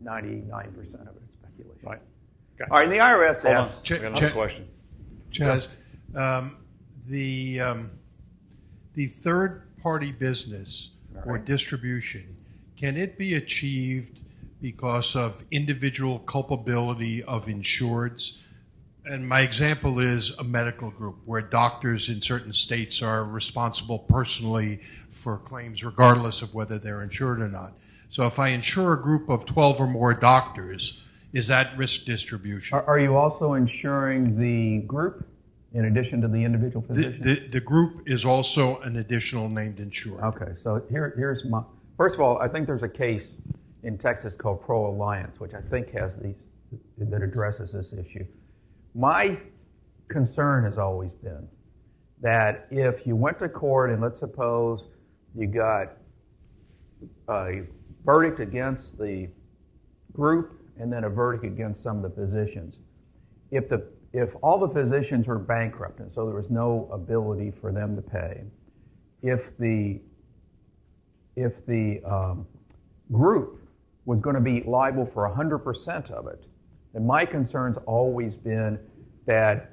99% of it is speculation. Right. Okay. All right, and the IRS Hold on. asks... I got another question. Chaz, the third-party business or distribution, can it be achieved because of individual culpability of insureds? And my example is a medical group where doctors in certain states are responsible personally for claims regardless of whether they're insured or not. So if I insure a group of 12 or more doctors, is that risk distribution? Are you also insuring the group in addition to the individual physician? The group is also an additional named insured. Okay, so here's my... First of all, I think there's a case in Texas called Pro Alliance, which I think has that addresses this issue. My concern has always been that if you went to court and let's suppose you got a verdict against the group and then a verdict against some of the physicians, if all the physicians were bankrupt and so there was no ability for them to pay, if the group was going to be liable for 100% of it, and my concern's always been that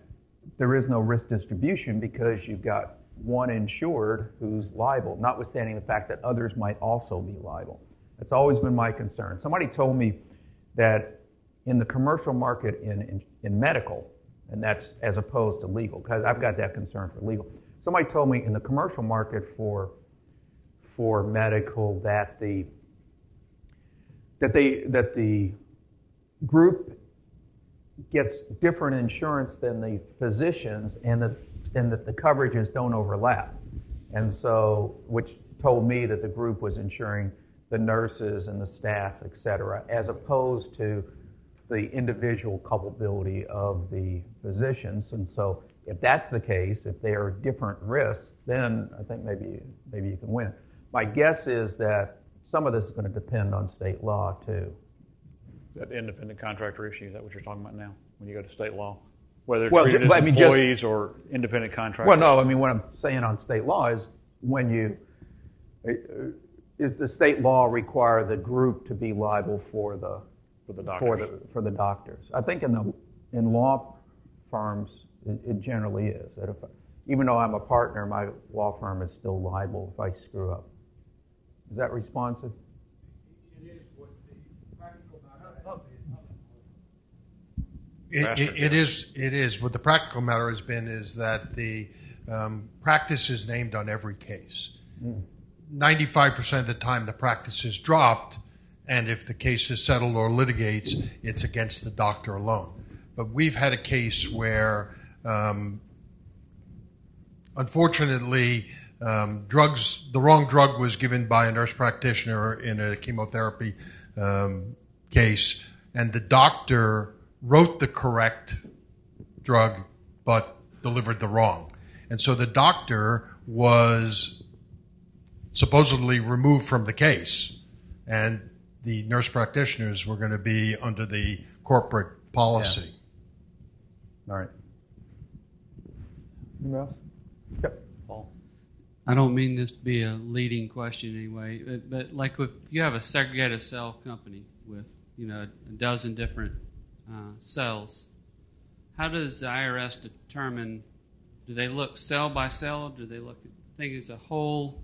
there is no risk distribution because you've got one insured who's liable, notwithstanding the fact that others might also be liable. That's always been my concern. Somebody told me that in the commercial market in medical, and that's as opposed to legal, because I've got that concern for legal. Somebody told me in the commercial market for medical that the group gets different insurance than the physicians, and that the coverages don't overlap. And so, which told me that the group was insuring the nurses and the staff, et cetera, as opposed to the individual culpability of the physicians. And so, if that's the case, if they are different risks, then I think maybe you can win. My guess is that some of this is going to depend on state law too. Is that the independent contractor issue? Is that what you're talking about now when you go to state law? Whether they're Well, treated I as mean, employees or independent contractors? Well, no, I mean, what I'm saying on state law is when is the state law require the group to be liable for the doctors? I think in law firms it generally is. That even though I'm a partner, my law firm is still liable if I screw up. Is that responsive? It is what the practical matter It is. What the practical matter has been is that the practice is named on every case. 95% of the time the practice is dropped, and if the case is settled or litigates, it's against the doctor alone. But we've had a case where, unfortunately, the wrong drug was given by a nurse practitioner in a chemotherapy case, and the doctor wrote the correct drug but delivered the wrong. And so the doctor was supposedly removed from the case, and the nurse practitioners were going to be under the corporate policy. Yeah. All right. Anyone else? Yep. Paul? I don't mean this to be a leading question anyway, but like if you have a segregated cell company with a dozen different cells, how does the IRS determine? Do they look cell by cell? Do they look at things as a whole?